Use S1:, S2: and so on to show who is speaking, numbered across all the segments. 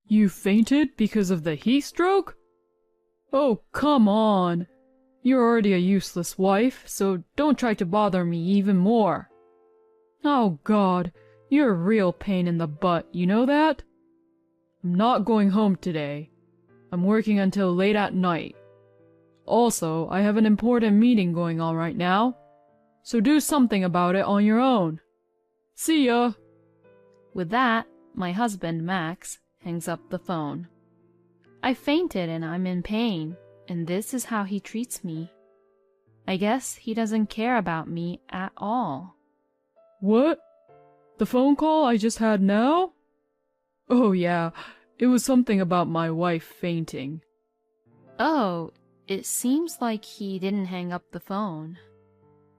S1: You fainted because of the heat stroke? Oh, come on. You're already a useless wife, so don't try to bother me even more. Oh God, you're a real pain in the butt, you know that? I'm not going home today. I'm working until late at night. Also, I have an important meeting going on right now, so do something about it on your own. See ya!
S2: With that, my husband, Max, hangs up the phone. I fainted and I'm in pain, and this is how he treats me. I guess he doesn't care about me at all.
S1: What? The phone call I just had now? Oh yeah, it was something about my wife fainting.
S2: Oh, it seems like he didn't hang up the phone.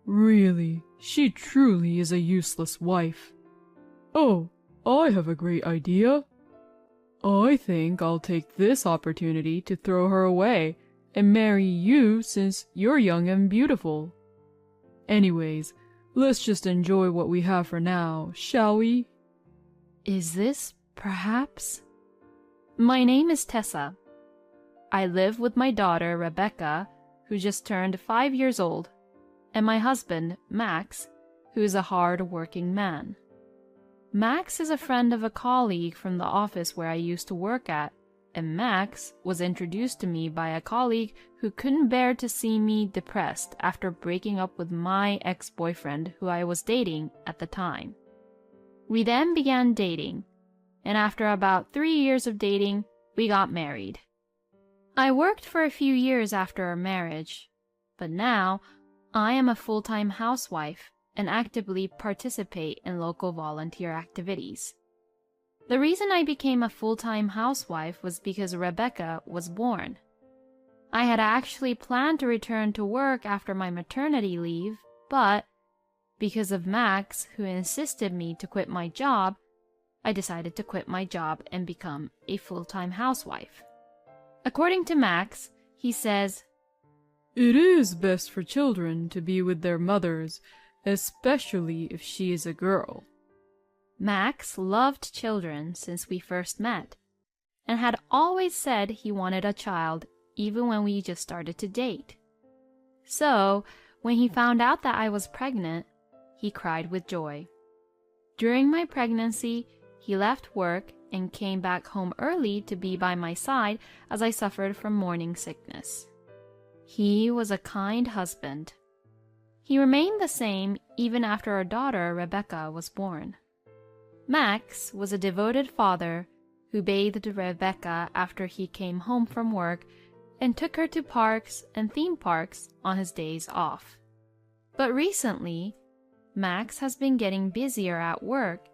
S1: Really, she truly is a useless wife. Oh, I have a great idea. I think I'll take this opportunity to throw her away and marry you since you're young and beautiful. Anyways, let's just enjoy what we have for now, shall we?
S2: Is this, perhaps? My name is Tessa. I live with my daughter, Rebecca, who just turned 5 years old, and my husband, Max, who is a hard-working man. Max is a friend of a colleague from the office where I used to work at, and Max was introduced to me by a colleague who couldn't bear to see me depressed after breaking up with my ex-boyfriend who I was dating at the time. We then began dating, and after about 3 years of dating, we got married. I worked for a few years after our marriage, but now I am a full-time housewife and actively participate in local volunteer activities. The reason I became a full-time housewife was because Rebecca was born. I had actually planned to return to work after my maternity leave, but because of Max, who insisted me to quit my job, I decided to quit my job and become a full-time housewife. According to Max, he says,
S1: "It is best for children to be with their mothers, especially if she is a girl."
S2: Max loved children since we first met, and had always said he wanted a child even when we just started to date. So, when he found out that I was pregnant, he cried with joy. During my pregnancy, he left work and came back home early to be by my side as I suffered from morning sickness. He was a kind husband. He remained the same even after our daughter, Rebecca, was born. Max was a devoted father who bathed Rebecca after he came home from work and took her to parks and theme parks on his days off. But recently, Max has been getting busier at work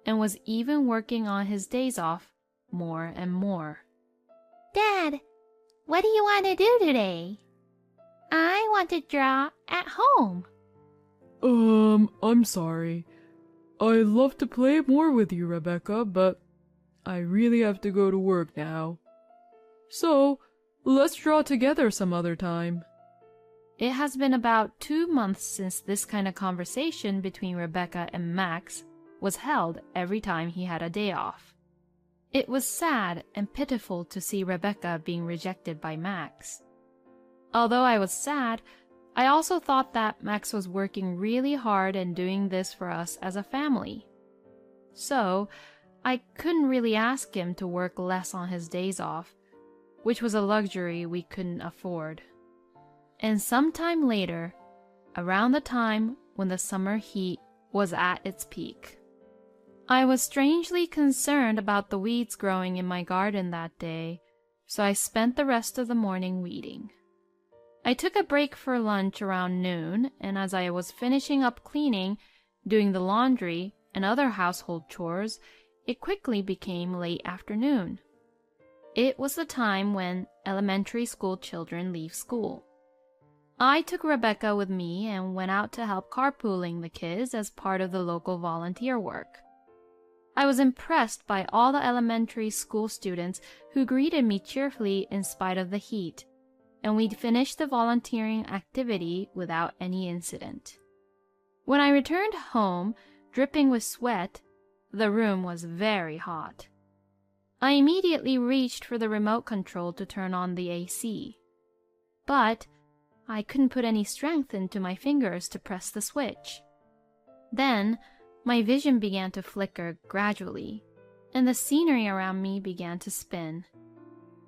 S2: and was even working on his days off more and more.
S3: Dad, what do you want to do today? I want to draw at home.
S1: I'm sorry. I'd love to play more with you, Rebecca, but I really have to go to work now. So, let's draw together some other time.
S2: It has been about 2 months since this kind of conversation between Rebecca and Max was held every time he had a day off. It was sad and pitiful to see Rebecca being rejected by Max. Although I was sad, I also thought that Max was working really hard and doing this for us as a family. So, I couldn't really ask him to work less on his days off, which was a luxury we couldn't afford. And sometime later, around the time when the summer heat was at its peak, I was strangely concerned about the weeds growing in my garden that day, so I spent the rest of the morning weeding. I took a break for lunch around noon, and as I was finishing up cleaning, doing the laundry, and other household chores, it quickly became late afternoon. It was the time when elementary school children leave school. I took Rebecca with me and went out to help carpooling the kids as part of the local volunteer work. I was impressed by all the elementary school students who greeted me cheerfully in spite of the heat, and we finished the volunteering activity without any incident. When I returned home, dripping with sweat, the room was very hot. I immediately reached for the remote control to turn on the AC. But I couldn't put any strength into my fingers to press the switch. Then my vision began to flicker gradually, and the scenery around me began to spin.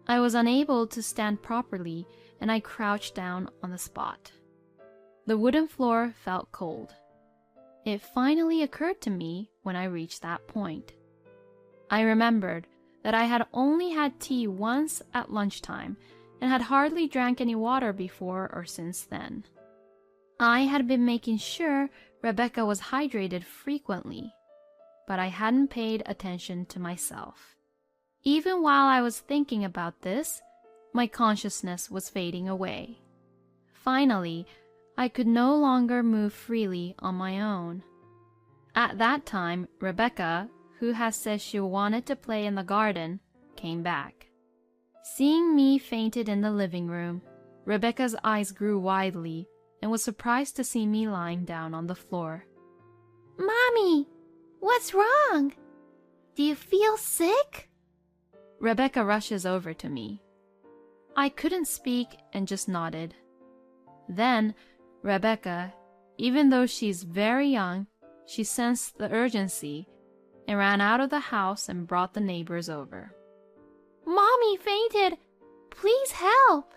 S2: I was unable to stand properly, and I crouched down on the spot. The wooden floor felt cold. It finally occurred to me when I reached that point. I remembered that I had only had tea once at lunchtime and had hardly drank any water before or since then. I had been making sure Rebecca was hydrated frequently, but I hadn't paid attention to myself. Even while I was thinking about this, my consciousness was fading away. Finally, I could no longer move freely on my own. At that time, Rebecca, who had said she wanted to play in the garden, came back. Seeing me fainted in the living room, Rebecca's eyes grew widely and was surprised to see me lying down on the floor.
S3: Mommy, what's wrong? Do you feel sick?
S2: Rebecca rushes over to me. I couldn't speak and just nodded. Then, Rebecca, even though she's very young, she sensed the urgency and ran out of the house and brought the neighbors over.
S3: Mommy fainted! Please help!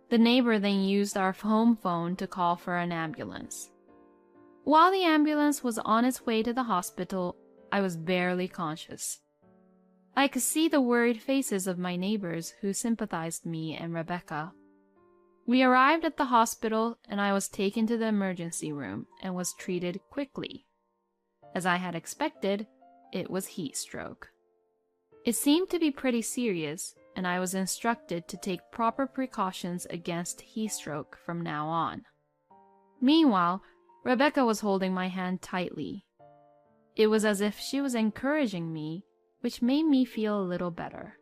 S2: The neighbor then used our home phone to call for an ambulance. While the ambulance was on its way to the hospital, I was barely conscious. I could see the worried faces of my neighbors who sympathized me and Rebecca. We arrived at the hospital and I was taken to the emergency room and was treated quickly. As I had expected, it was heat stroke. It seemed to be pretty serious, and I was instructed to take proper precautions against heat stroke from now on. Meanwhile, Rebecca was holding my hand tightly. It was as if she was encouraging me, which made me feel a little better.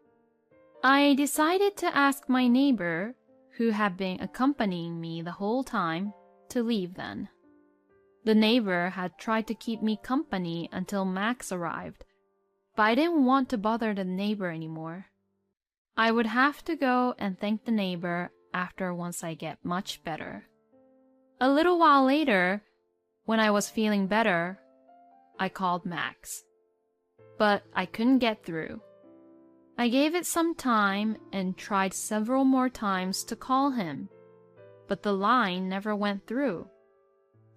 S2: I decided to ask my neighbor, who had been accompanying me the whole time, to leave then. The neighbor had tried to keep me company until Max arrived, but I didn't want to bother the neighbor anymore. I would have to go and thank the neighbor after once I get much better. A little while later, when I was feeling better, I called Max. But I couldn't get through. I gave it some time and tried several more times to call him, but the line never went through.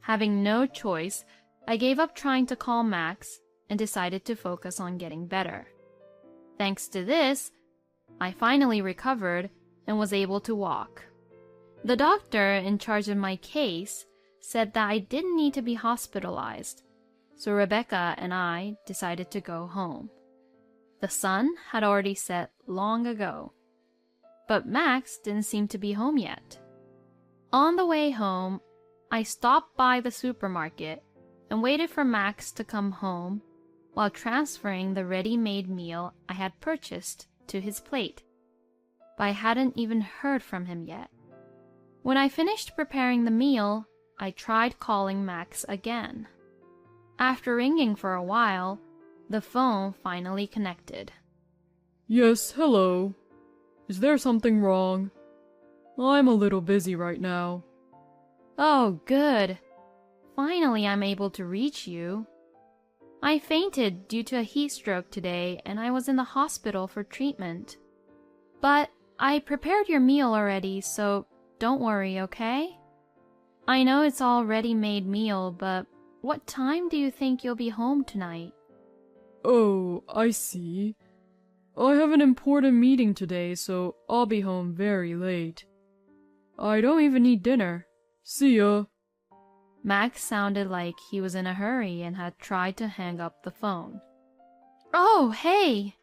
S2: Having no choice, I gave up trying to call Max and decided to focus on getting better. Thanks to this, I finally recovered and was able to walk. The doctor in charge of my case said that I didn't need to be hospitalized, so Rebecca and I decided to go home. The sun had already set long ago, but Max didn't seem to be home yet. On the way home, I stopped by the supermarket and waited for Max to come home while transferring the ready-made meal I had purchased to his plate, but I hadn't even heard from him yet. When I finished preparing the meal, I tried calling Max again. After ringing for a while, the phone finally connected.
S1: Yes, hello. Is there something wrong? I'm a little busy right now.
S2: Oh, good. Finally, I'm able to reach you. I fainted due to a heat stroke today, and I was in the hospital for treatment. But I prepared your meal already, so don't worry, okay? I know it's all ready-made meal, but what time do you think you'll be home tonight?
S1: Oh, I see. I have an important meeting today, so I'll be home very late. I don't even need dinner. See ya.
S2: Max sounded like he was in a hurry and had tried to hang up the phone. Oh, hey!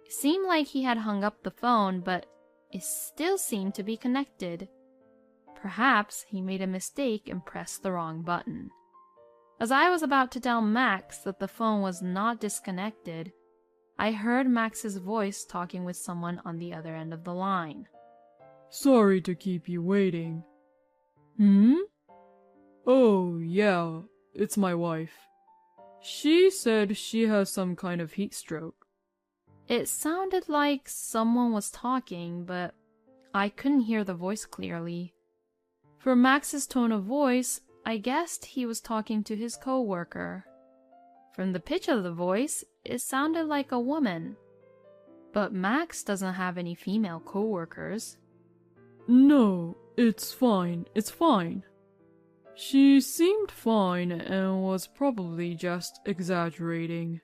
S2: It seemed like he had hung up the phone, but it still seemed to be connected. Perhaps he made a mistake and pressed the wrong button. As I was about to tell Max that the phone was not disconnected, I heard Max's voice talking with someone on the other end of the line.
S1: Sorry to keep you waiting. Oh, yeah, it's my wife. She said she has some kind of heat stroke.
S2: It sounded like someone was talking, but I couldn't hear the voice clearly. For Max's tone of voice, I guessed he was talking to his coworker. From the pitch of the voice, it sounded like a woman. But Max doesn't have any female coworkers.
S1: No, it's fine, it's fine. She seemed fine and was probably just exaggerating.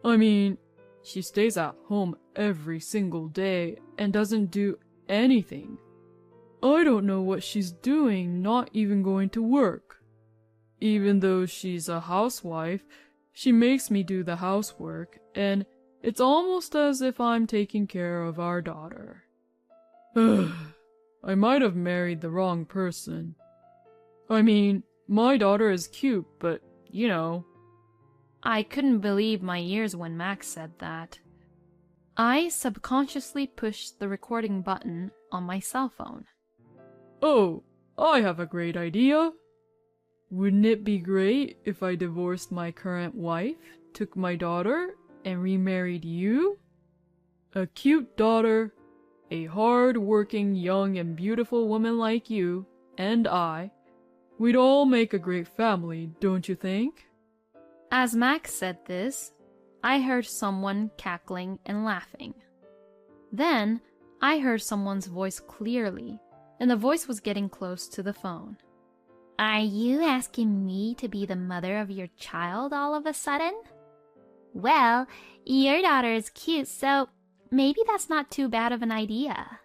S1: I mean, she stays at home every single day and doesn't do anything. I don't know what she's doing, not even going to work. Even though she's a housewife, she makes me do the housework, and it's almost as if I'm taking care of our daughter. I might have married the wrong person. I mean, my daughter is cute, but, you know.
S2: I couldn't believe my ears when Max said that. I subconsciously pushed the recording button on my cell phone.
S1: Oh, I have a great idea. Wouldn't it be great if I divorced my current wife, took my daughter, and remarried you? A cute daughter, a hard-working, young and beautiful woman like you, and we'd all make a great family, don't you think?
S2: As Max said this, I heard someone cackling and laughing. Then, I heard someone's voice clearly, and the voice was getting close to the phone.
S3: Are you asking me to be the mother of your child all of a sudden? Well, your daughter is cute, so maybe that's not too bad of an idea.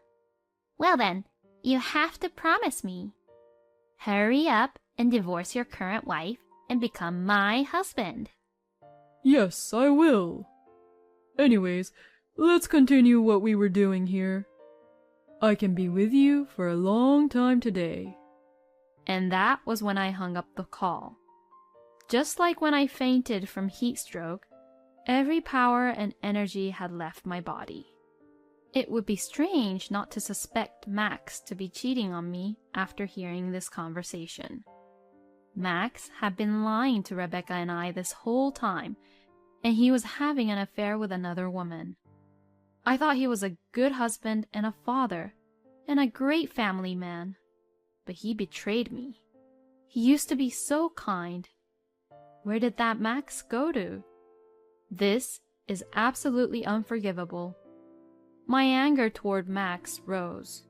S3: Well then, you have to promise me. Hurry up and divorce your current wife and become my husband.
S1: Yes, I will. Anyways, let's continue what we were doing here. I can be with you for a long time today.
S2: And that was when I hung up the call. Just like when I fainted from heat stroke, every power and energy had left my body. It would be strange not to suspect Max to be cheating on me after hearing this conversation. Max had been lying to Rebecca and I this whole time, and he was having an affair with another woman. I thought he was a good husband and a father, and a great family man. But he betrayed me. He used to be so kind. Where did that Max go to? This is absolutely unforgivable. My anger toward Max rose.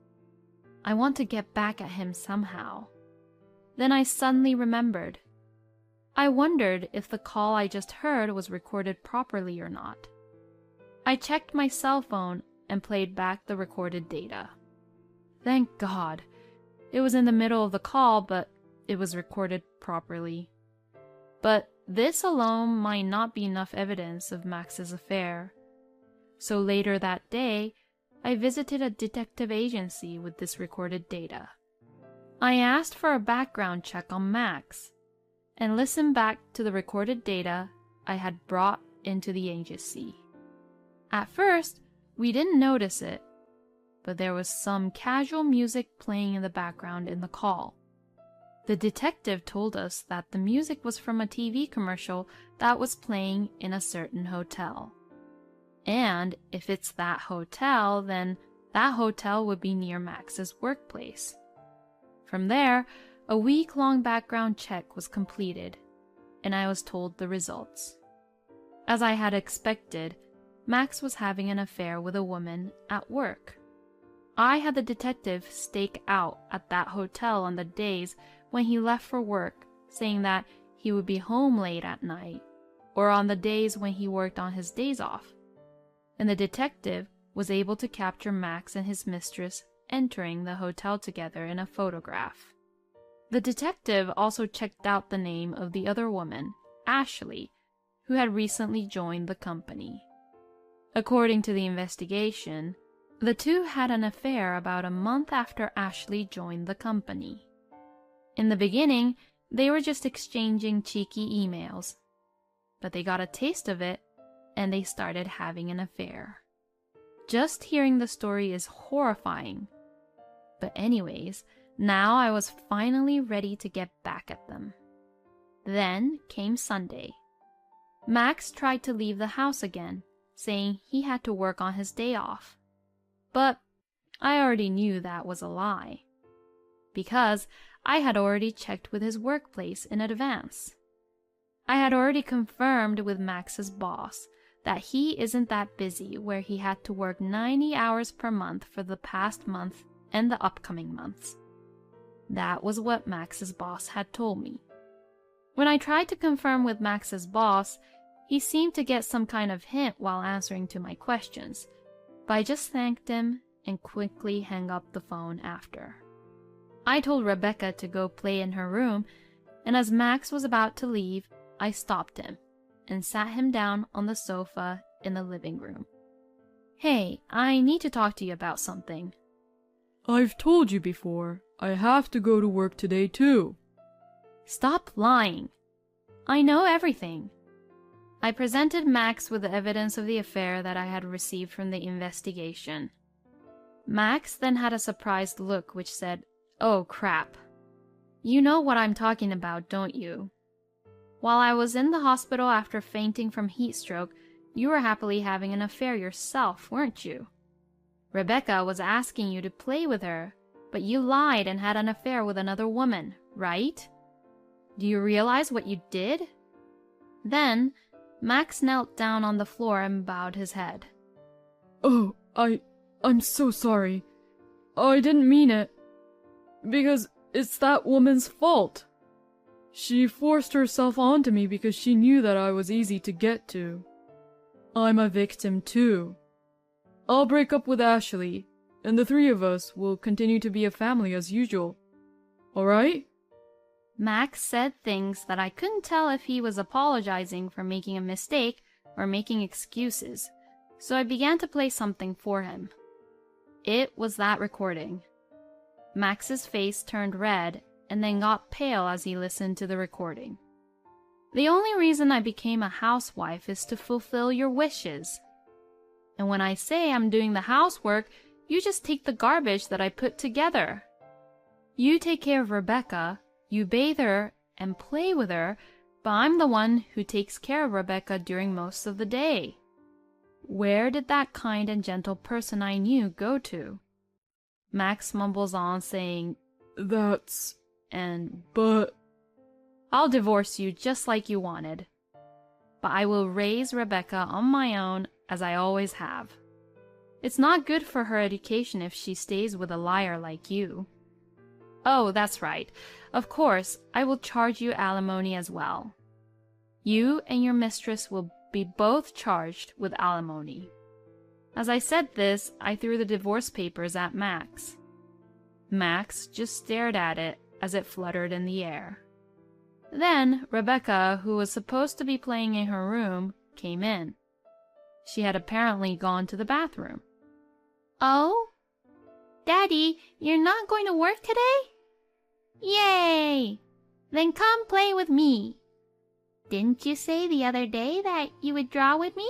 S2: I want to get back at him somehow. Then I suddenly remembered. I wondered if the call I just heard was recorded properly or not. I checked my cell phone and played back the recorded data. Thank God. It was in the middle of the call, but it was recorded properly. But this alone might not be enough evidence of Max's affair. So later that day, I visited a detective agency with this recorded data. I asked for a background check on Max and listened back to the recorded data I had brought into the agency. At first, we didn't notice it, but there was some casual music playing in the background in the call. The detective told us that the music was from a TV commercial that was playing in a certain hotel. And if it's that hotel, then that hotel would be near Max's workplace. From there, a week-long background check was completed, and I was told the results. As I had expected, Max was having an affair with a woman at work. I had the detective stake out at that hotel on the days when he left for work, saying that he would be home late at night, or on the days when he worked on his days off. And the detective was able to capture Max and his mistress entering the hotel together in a photograph. The detective also checked out the name of the other woman, Ashley, who had recently joined the company. According to the investigation, the two had an affair about a month after Ashley joined the company. In the beginning, they were just exchanging cheeky emails, but they got a taste of it and they started having an affair. Just hearing the story is horrifying. But anyways, now I was finally ready to get back at them. Then came Sunday. Max tried to leave the house again, saying he had to work on his day off. But I already knew that was a lie, because I had already checked with his workplace in advance. I had already confirmed with Max's boss that he isn't that busy where he had to work 90 hours per month for the past month and the upcoming months. That was what Max's boss had told me. When I tried to confirm with Max's boss, he seemed to get some kind of hint while answering to my questions, but I just thanked him and quickly hung up the phone after. I told Rebecca to go play in her room, and as Max was about to leave, I stopped him and sat him down on the sofa in the living room. "Hey, I need to talk to you about something."
S1: I've told you before, I have to go to work today too.
S2: "Stop lying. I know everything." I presented Max with the evidence of the affair that I had received from the investigation. Max then had a surprised look which said, "Oh crap. You know what I'm talking about, don't you? While I was in the hospital after fainting from heat stroke, you were happily having an affair yourself, weren't you? Rebecca was asking you to play with her, but you lied and had an affair with another woman, right? Do you realize what you did?" Then Max knelt down on the floor and bowed his head.
S1: Oh, I'm so sorry. I didn't mean it. Because it's that woman's fault. She forced herself onto me because she knew that I was easy to get to. I'm a victim too. I'll break up with Ashley, and the three of us will continue to be a family as usual. All right?
S2: Max said things that I couldn't tell if he was apologizing for making a mistake or making excuses, so I began to play something for him. It was that recording. Max's face turned red and then got pale as he listened to the recording. "The only reason I became a housewife is to fulfill your wishes. And when I say I'm doing the housework, you just take the garbage that I put together. You take care of Rebecca, you bathe her and play with her, but I'm the one who takes care of Rebecca during most of the day. Where did that kind and gentle person I knew go to?" Max mumbles on saying,
S1: That's...
S2: and
S1: but...
S2: "I'll divorce you just like you wanted. But I will raise Rebecca on my own as I always have. It's not good for her education if she stays with a liar like you. Oh, that's right. Of course, I will charge you alimony as well. You and your mistress will be both charged with alimony." As I said this, I threw the divorce papers at Max. Max just stared at it as it fluttered in the air. Then Rebecca, who was supposed to be playing in her room, came in. She had apparently gone to the bathroom.
S3: Oh? Daddy, you're not going to work today? Yay! Then come play with me. Didn't you say the other day that you would draw with me?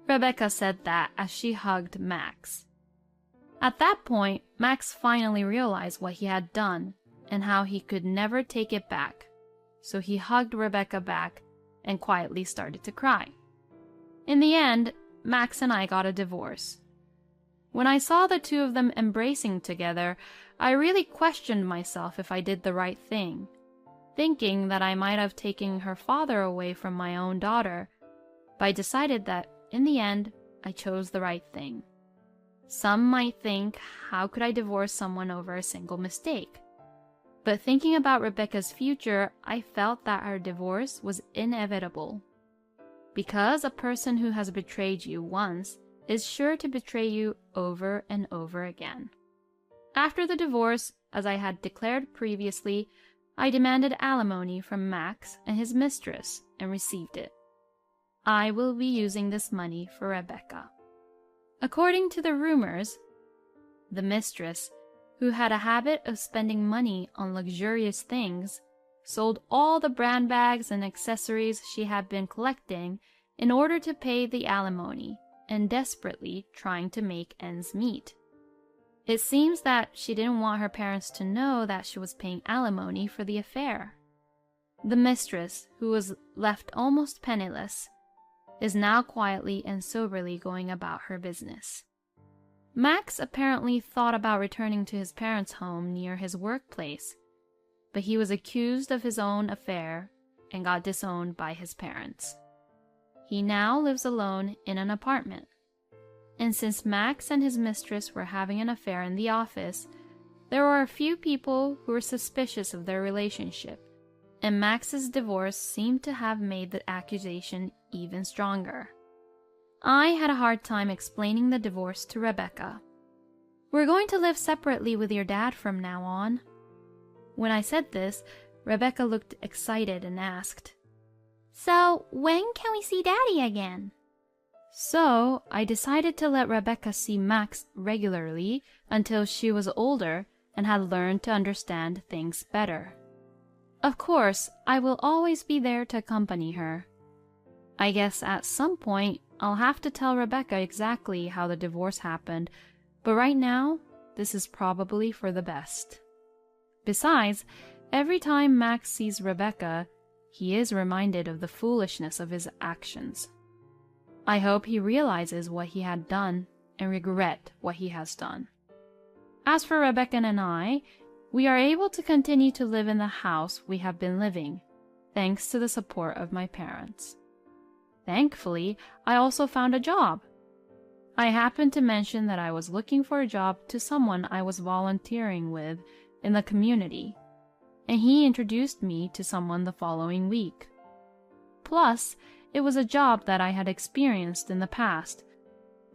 S2: Rebecca said that as she hugged Max. At that point, Max finally realized what he had done and how he could never take it back, so he hugged Rebecca back and quietly started to cry. In the end, Max and I got a divorce. When I saw the two of them embracing together, I really questioned myself if I did the right thing, thinking that I might have taken her father away from my own daughter, but I decided that in the end, I chose the right thing. Some might think, how could I divorce someone over a single mistake? But thinking about Rebecca's future, I felt that her divorce was inevitable. Because a person who has betrayed you once is sure to betray you over and over again. After the divorce, as I had declared previously, I demanded alimony from Max and his mistress and received it. I will be using this money for Rebecca. According to the rumors, the mistress, who had a habit of spending money on luxurious things, sold all the brand bags and accessories she had been collecting in order to pay the alimony and desperately trying to make ends meet. It seems that she didn't want her parents to know that she was paying alimony for the affair. The mistress, who was left almost penniless, is now quietly and soberly going about her business. Max apparently thought about returning to his parents' home near his workplace, but he was accused of his own affair and got disowned by his parents. He now lives alone in an apartment. And since Max and his mistress were having an affair in the office, there were a few people who were suspicious of their relationship, and Max's divorce seemed to have made the accusation even stronger. I had a hard time explaining the divorce to Rebecca. "We're going to live separately with your dad from now on." When I said this, Rebecca looked excited and asked,
S3: "So, when can we see Daddy again?"
S2: So I decided to let Rebecca see Max regularly until she was older and had learned to understand things better. Of course, I will always be there to accompany her. I guess at some point I'll have to tell Rebecca exactly how the divorce happened, but right now, this is probably for the best. Besides, every time Max sees Rebecca, he is reminded of the foolishness of his actions. I hope he realizes what he had done and regret what he has done. As for Rebecca and I, we are able to continue to live in the house we have been living, thanks to the support of my parents. Thankfully, I also found a job. I happened to mention that I was looking for a job to someone I was volunteering with in the community, and he introduced me to someone the following week. Plus, it was a job that I had experienced in the past.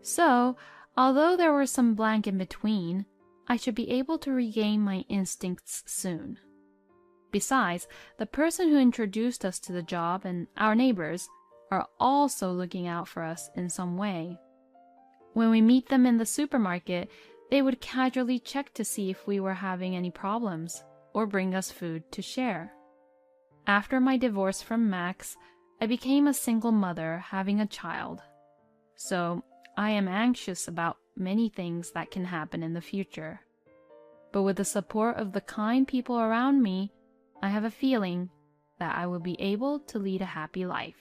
S2: So, although there were some blank in between, I should be able to regain my instincts soon. Besides, the person who introduced us to the job and our neighbors are also looking out for us in some way. When we meet them in the supermarket, they would casually check to see if we were having any problems or bring us food to share. After my divorce from Max, I became a single mother having a child. So I am anxious about many things that can happen in the future. But with the support of the kind people around me, I have a feeling that I will be able to lead a happy life.